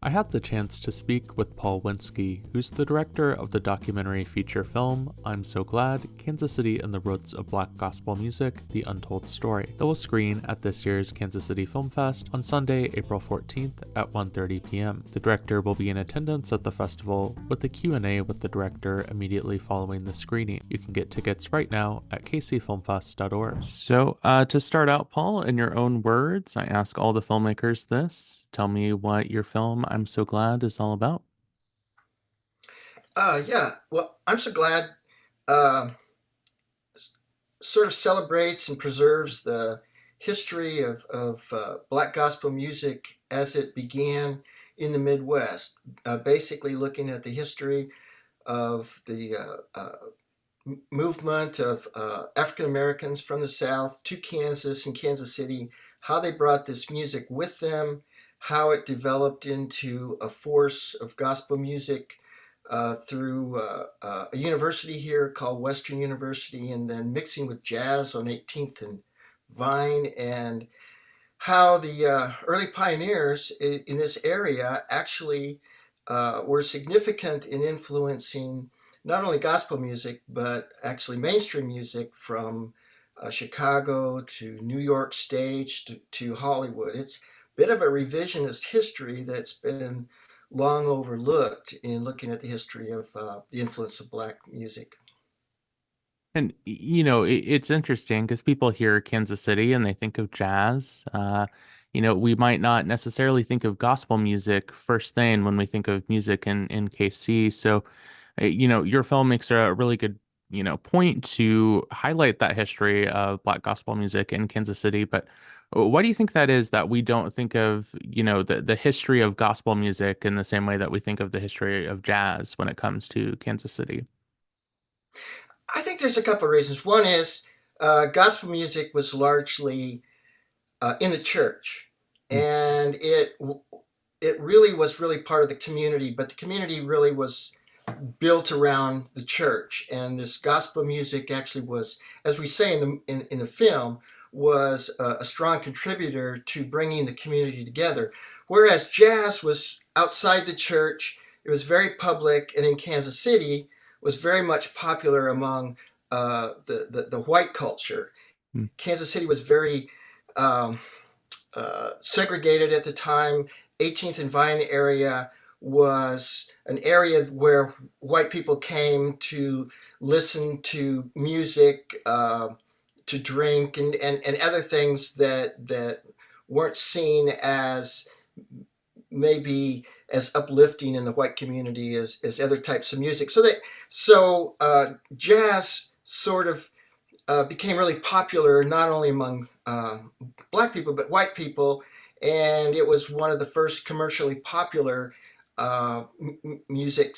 I had the chance to speak with Paul Wenske, who's the director of the documentary feature film I'm So Glad, Kansas City and the Roots of Black Gospel Music, The Untold Story, that will screen at this year's Kansas City Film Fest on Sunday, April 14th at 1:30 p.m. The director will be in attendance at the festival with a Q&A with the director immediately following the screening. You can get tickets right now at kcfilmfest.org. So, to start out, Paul, in your own words, I ask all the filmmakers this. Tell me what your film I'm So Glad is all about. Yeah. Well, I'm so glad. Uh, Sort of celebrates and preserves the history of Black gospel music as it began in the Midwest. Basically, looking at the history of the movement of African Americans from the South to Kansas and Kansas City, how they brought this music with them, how it developed into a force of gospel music through a university here called Western University, and then mixing with jazz on 18th and Vine, and how the early pioneers in this area actually were significant in influencing not only gospel music, but actually mainstream music from Chicago to New York stage to Hollywood. It's a bit of a revisionist history that's been long overlooked in looking at the history of the influence of Black music. And it's interesting because people hear Kansas City and they think of jazz. We might not necessarily think of gospel music first thing when we think of music in KC. So, your film makes a really good, point to highlight that history of Black gospel music in Kansas City. But why do you think that is that we don't think of, the history of gospel music in the same way that we think of the history of jazz when it comes to Kansas City? I think there's a couple of reasons. One is gospel music was largely in the church, Mm, and it really was really part of the community, but the community really was built around the church, and this gospel music actually was, as we say in the film, was a strong contributor to bringing the community together. Whereas jazz was outside the church, it was very public, and in Kansas City was very much popular among the white culture. mm, Kansas City was very um, segregated at the time. 18th and Vine area was an area where white people came to listen to music, to drink, and other things that weren't seen as maybe as uplifting in the white community as other types of music. So jazz sort of became really popular not only among Black people but white people, and it was one of the first commercially popular music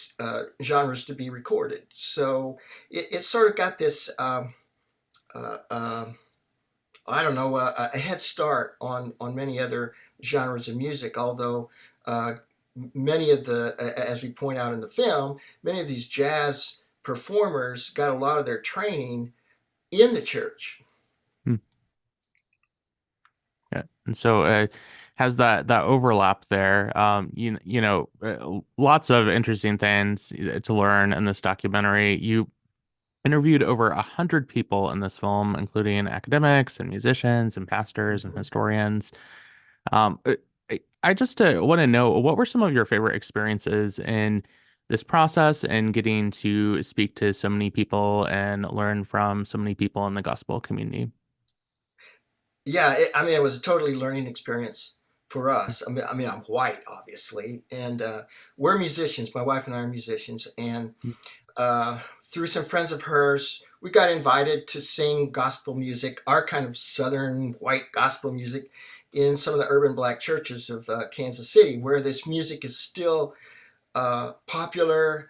genres to be recorded. So it sort of got this, uh, uh, I don't know, a head start on many other genres of music. Although uh, many of the, as we point out in the film, many of these jazz performers got a lot of their training in the church. mm. Yeah. And so has that overlap there. Lots of interesting things to learn in this documentary. You interviewed over 100 people in this film, including academics and musicians and pastors and historians. Um, uh, I just want to know what were some of your favorite experiences in this process and getting to speak to so many people and learn from so many people in the gospel community? Yeah, I mean, it was a totally learning experience for us. I mean, I'm white, obviously, and we're musicians. My wife and I are musicians, and through some friends of hers, we got invited to sing gospel music, our kind of southern white gospel music, in some of the urban Black churches of Kansas City, where this music is still popular,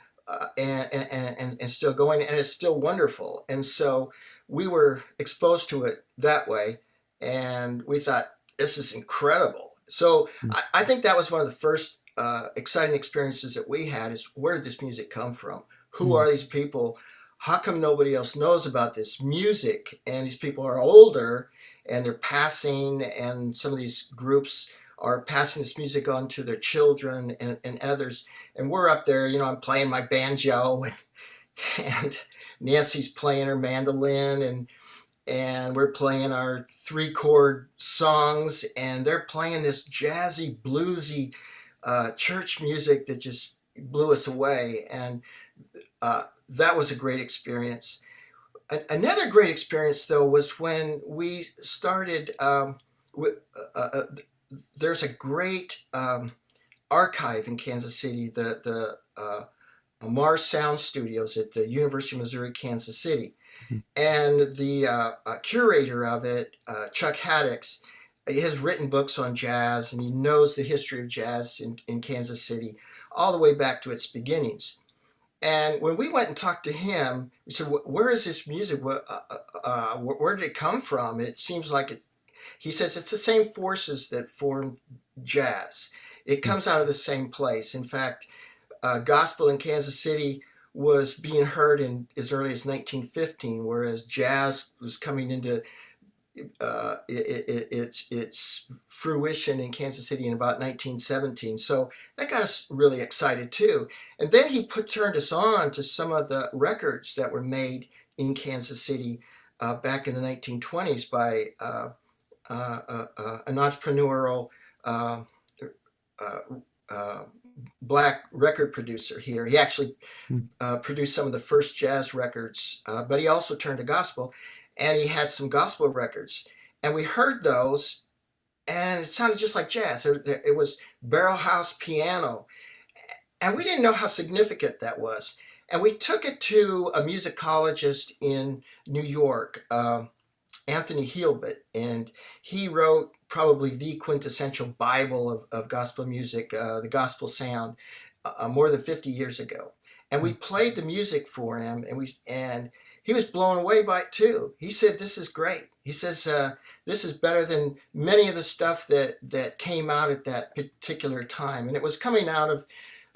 and still going, and it's still wonderful. And so we were exposed to it that way, and we thought, this is incredible. So I think that was one of the first exciting experiences that we had, is where did this music come from? Who Mm, are these people? How come nobody else knows about this music? And these people are older and they're passing, and some of these groups are passing this music on to their children and others. And we're up there, I'm playing my banjo, and Nancy's playing her mandolin, and we're playing our 3-chord songs, and they're playing this jazzy, bluesy church music that just blew us away. And that was a great experience. Another great experience, though, was when we started. There's a great archive in Kansas City, the Mars Sound Studios at the University of Missouri, Kansas City. And the curator of it, Chuck Haddix, he has written books on jazz, and he knows the history of jazz in Kansas City all the way back to its beginnings. And when we went and talked to him, we said, "Where is this music? Where did it come from? It seems like it." He says it's the same forces that form jazz. It comes out of the same place. In fact, gospel in Kansas City was being heard in as early as 1915, whereas jazz was coming into its fruition in Kansas City in about 1917. So that got us really excited too. And then he turned us on to some of the records that were made in Kansas City back in the 1920s by an entrepreneurial uh, black record producer here. He actually produced some of the first jazz records, but he also turned to gospel, and he had some gospel records. And we heard those, and it sounded just like jazz. It was barrel house piano, and we didn't know how significant that was. And we took it to a musicologist in New York, Anthony Healbut, and he wrote probably the quintessential Bible of gospel music, the gospel sound, more than 50 years ago. And we played the music for him, and he was blown away by it too. He said, "This is great." He says, "This is better than many of the stuff that came out at that particular time." And it was coming out of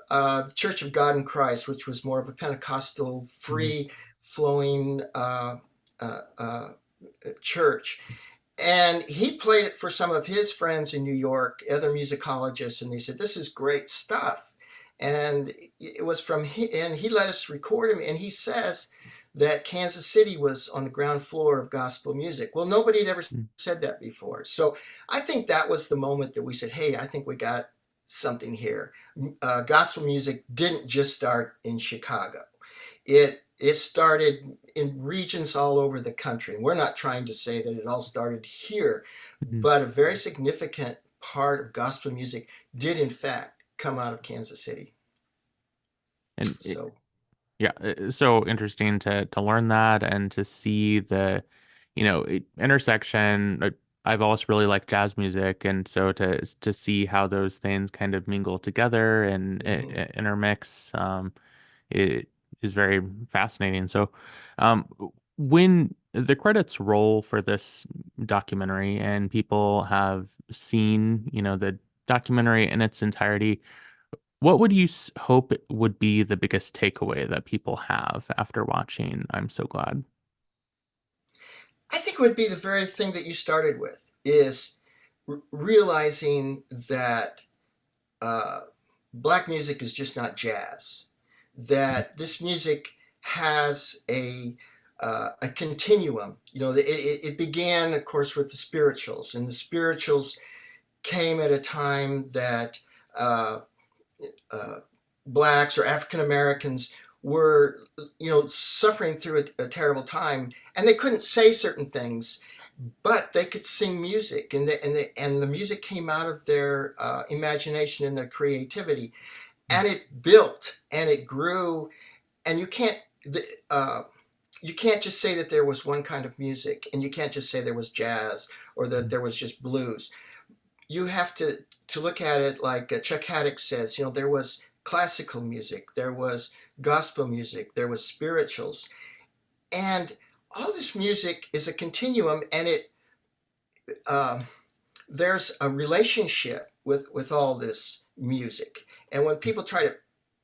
the Church of God in Christ, which was more of a Pentecostal, free-flowing church. And he played it for some of his friends in New York, other musicologists, and they said, "This is great stuff." And it was and he let us record him, and he says that Kansas City was on the ground floor of gospel music. Well, nobody had ever said that before. So I think that was the moment that we said, "Hey, I think we got something here." Gospel music didn't just start in Chicago. It started in regions all over the country. And we're not trying to say that it all started here, but a very significant part of gospel music did in fact come out of Kansas City. And So yeah, it's so interesting to learn that and to see the, intersection. I've also really liked jazz music, and so to see how those things kind of mingle together and intermix, it is very fascinating. So, um, when the credits roll for this documentary and people have seen, the documentary in its entirety, what would you hope would be the biggest takeaway that people have after watching I'm So Glad? I think it would be the very thing that you started with, is realizing that black music is just not jazz, that this music has a continuum. It began, of course, with the spirituals, and the spirituals came at a time that blacks or African Americans were, suffering through a terrible time, and they couldn't say certain things, but they could sing music, and the music came out of their imagination and their creativity, and it built and it grew, and you can't just say that there was one kind of music, and you can't just say there was jazz or that there was just blues. You have to look at it like Chuck Haddix says. There was classical music, there was gospel music, there was spirituals, and all this music is a continuum, and there's a relationship with all this music. And when people try to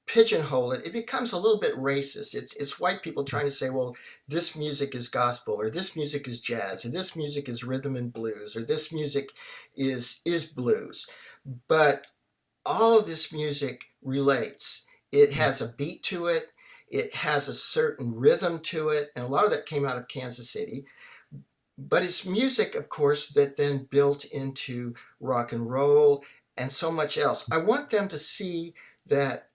pigeonhole it, it becomes a little bit racist. It's white people trying to say, well, this music is gospel, or this music is jazz, or this music is rhythm and blues, or this music is blues. but all of this music relates. It has a beat to it, it has a certain rhythm to it, and a lot of that came out of Kansas City. But it's music, of course, that then built into rock and roll and so much else. I want them to see that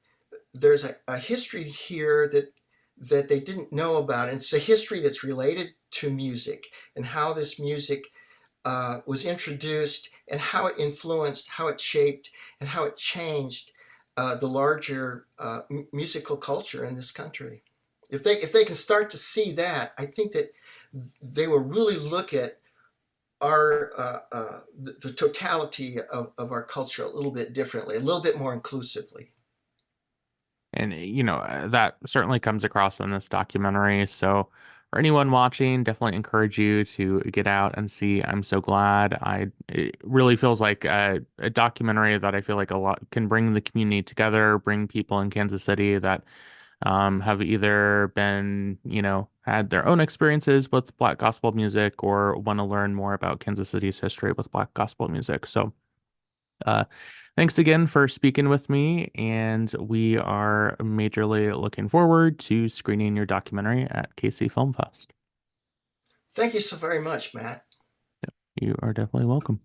there's a history here that they didn't know about. And it's a history that's related to music and how this music was introduced and how it influenced, how it shaped, and how it changed the larger musical culture in this country. If they can start to see that, I think that they will really look at our the totality of our culture a little bit differently, a little bit more inclusively. And, that certainly comes across in this documentary. So, for anyone watching, definitely encourage you to get out and see I'm So Glad. It really feels like a documentary that I feel like a lot can bring the community together, bring people in Kansas City that have either been, had their own experiences with Black gospel music or want to learn more about Kansas City's history with Black gospel music. So, uh, thanks again for speaking with me, and we are majorly looking forward to screening your documentary at KC Film Fest. Thank you so very much, Matt. You are definitely welcome.